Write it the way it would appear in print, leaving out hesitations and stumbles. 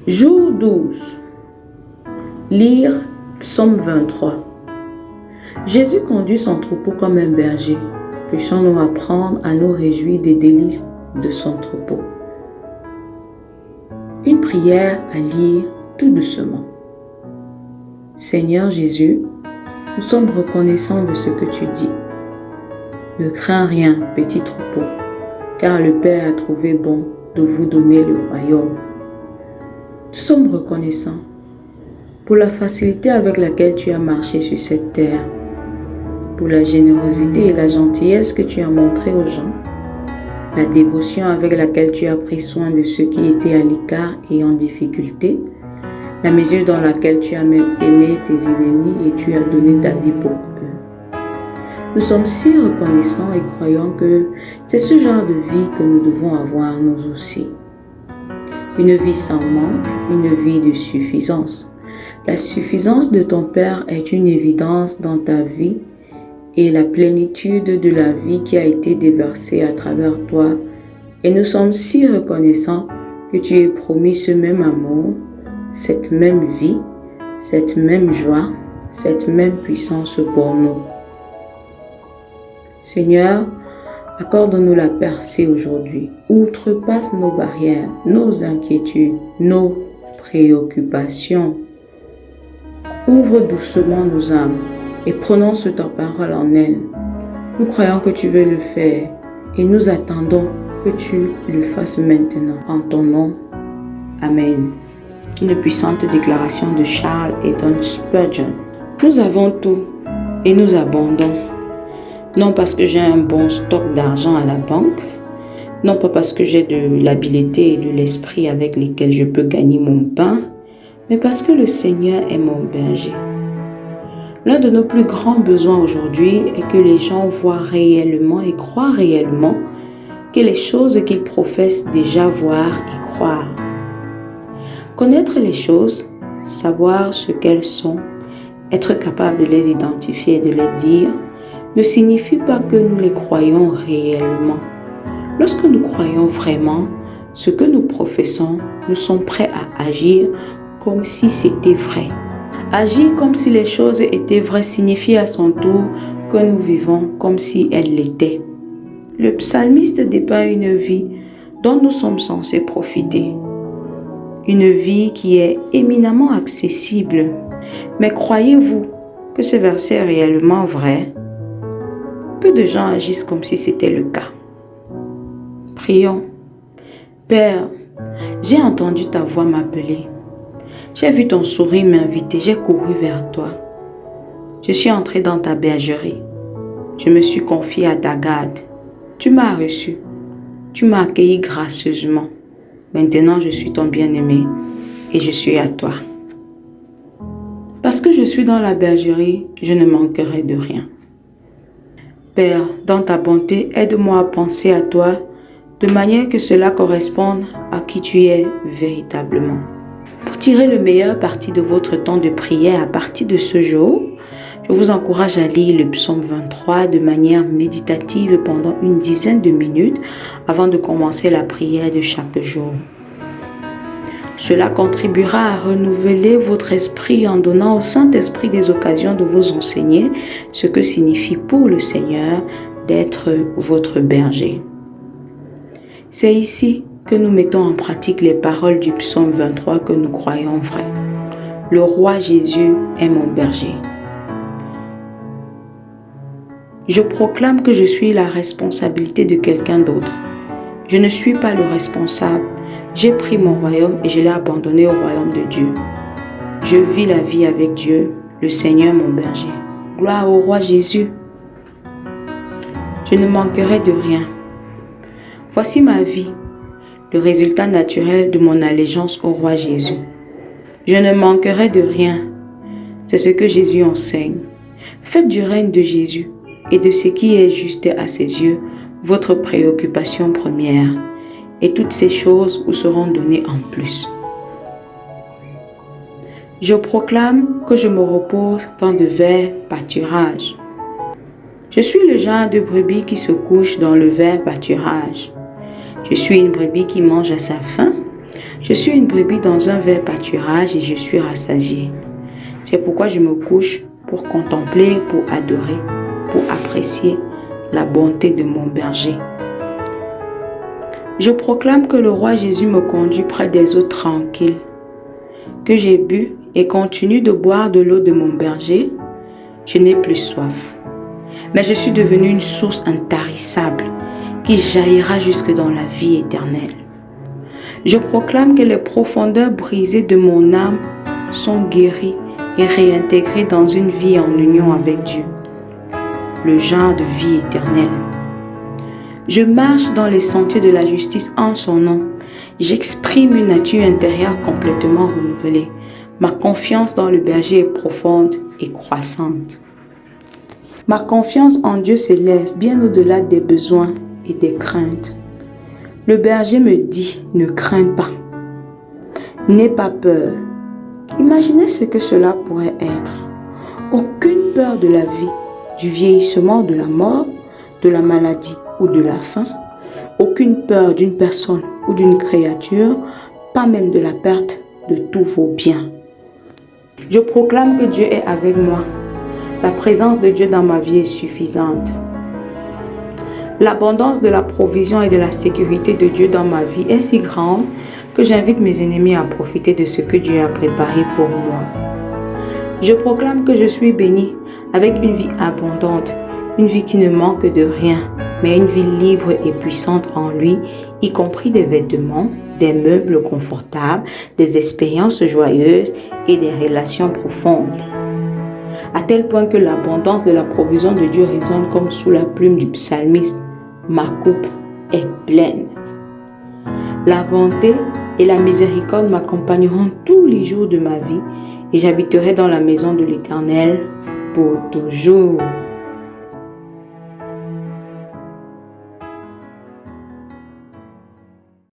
Jour 12. Lire Psaume 23. Jésus conduit son troupeau comme un berger. Puissions-nous apprendre à nous réjouir des délices de son troupeau. Une prière à lire tout doucement. Seigneur Jésus, nous sommes reconnaissants de ce que tu dis. Ne crains rien, petit troupeau, car le Père a trouvé bon de vous donner le royaume. Nous sommes reconnaissants pour la facilité avec laquelle tu as marché sur cette terre, pour la générosité et la gentillesse que tu as montrée aux gens, la dévotion avec laquelle tu as pris soin de ceux qui étaient à l'écart et en difficulté, la mesure dans laquelle tu as même aimé tes ennemis et tu as donné ta vie pour eux. Nous sommes si reconnaissants et croyons que c'est ce genre de vie que nous devons avoir nous aussi. Une vie sans manque, une vie de suffisance. La suffisance de ton Père est une évidence dans ta vie et la plénitude de la vie qui a été déversée à travers toi. Et nous sommes si reconnaissants que tu aies promis ce même amour, cette même vie, cette même joie, cette même puissance pour nous. Seigneur, accorde-nous la percée aujourd'hui. Outrepasse nos barrières, nos inquiétudes, nos préoccupations. Ouvre doucement nos âmes et prononce ta parole en elles. Nous croyons que tu veux le faire et nous attendons que tu le fasses maintenant. En ton nom, Amen. Une puissante déclaration de Charles Haddon Spurgeon. Nous avons tout et nous abondons. Non parce que j'ai un bon stock d'argent à la banque, non pas parce que j'ai de l'habileté et de l'esprit avec lesquels je peux gagner mon pain, mais parce que le Seigneur est mon berger. L'un de nos plus grands besoins aujourd'hui est que les gens voient réellement et croient réellement que les choses qu'ils professent déjà voir et croire. Connaître les choses, savoir ce qu'elles sont, être capable de les identifier et de les dire, ne signifie pas que nous les croyons réellement. Lorsque nous croyons vraiment ce que nous professons, nous sommes prêts à agir comme si c'était vrai. Agir comme si les choses étaient vraies signifie à son tour que nous vivons comme si elles l'étaient. Le psalmiste dépeint une vie dont nous sommes censés profiter. Une vie qui est éminemment accessible. Mais croyez-vous que ce verset est réellement vrai? Peu de gens agissent comme si c'était le cas. Prions. Père, j'ai entendu ta voix m'appeler. J'ai vu ton sourire m'inviter, j'ai couru vers toi. Je suis entré dans ta bergerie. Je me suis confié à ta garde. Tu m'as reçu. Tu m'as accueilli gracieusement. Maintenant, je suis ton bien-aimé et je suis à toi. Parce que je suis dans la bergerie, je ne manquerai de rien. Père, dans ta bonté, aide-moi à penser à toi de manière que cela corresponde à qui tu es véritablement. Pour tirer le meilleur parti de votre temps de prière à partir de ce jour, je vous encourage à lire le psaume 23 de manière méditative pendant une dizaine de minutes avant de commencer la prière de chaque jour. Cela contribuera à renouveler votre esprit en donnant au Saint-Esprit des occasions de vous enseigner ce que signifie pour le Seigneur d'être votre berger. C'est ici que nous mettons en pratique les paroles du psaume 23 que nous croyons vraies. Le roi Jésus est mon berger. Je proclame que je suis la responsabilité de quelqu'un d'autre. Je ne suis pas le responsable. J'ai pris mon royaume et je l'ai abandonné au royaume de Dieu. Je vis la vie avec Dieu, le Seigneur mon berger. Gloire au roi Jésus. Je ne manquerai de rien. Voici ma vie, le résultat naturel de mon allégeance au roi Jésus. Je ne manquerai de rien. C'est ce que Jésus enseigne. Faites du règne de Jésus et de ce qui est juste à ses yeux votre préoccupation première. Et toutes ces choses vous seront données en plus. Je proclame que je me repose dans de verts pâturages. Je suis le genre de brebis qui se couche dans le vert pâturage. Je suis une brebis qui mange à sa faim. Je suis une brebis dans un vert pâturage et je suis rassasiée. C'est pourquoi je me couche pour contempler, pour adorer, pour apprécier la bonté de mon berger. Je proclame que le roi Jésus me conduit près des eaux tranquilles, que j'ai bu et continue de boire de l'eau de mon berger. Je n'ai plus soif, mais je suis devenue une source intarissable qui jaillira jusque dans la vie éternelle. Je proclame que les profondeurs brisées de mon âme sont guéries et réintégrées dans une vie en union avec Dieu, le genre de vie éternelle. Je marche dans les sentiers de la justice en son nom. J'exprime une nature intérieure complètement renouvelée. Ma confiance dans le berger est profonde et croissante. Ma confiance en Dieu s'élève bien au-delà des besoins et des craintes. Le berger me dit, ne crains pas, n'aie pas peur. Imaginez ce que cela pourrait être. Aucune peur de la vie, du vieillissement, de la mort, de la maladie ou de la faim. Aucune peur d'une personne ou d'une créature, pas même de la perte de tous vos biens. Je proclame que Dieu est avec moi. La présence de Dieu dans ma vie est suffisante. L'abondance de la provision et de la sécurité de Dieu dans ma vie est si grande que j'invite mes ennemis à profiter de ce que Dieu a préparé pour moi. Je proclame que je suis béni avec une vie abondante, une vie qui ne manque de rien, mais une vie libre et puissante en lui, y compris des vêtements, des meubles confortables, des expériences joyeuses et des relations profondes. À tel point que l'abondance de la provision de Dieu résonne comme sous la plume du psalmiste. Ma coupe est pleine. La bonté et la miséricorde m'accompagneront tous les jours de ma vie et j'habiterai dans la maison de l'Éternel pour toujours.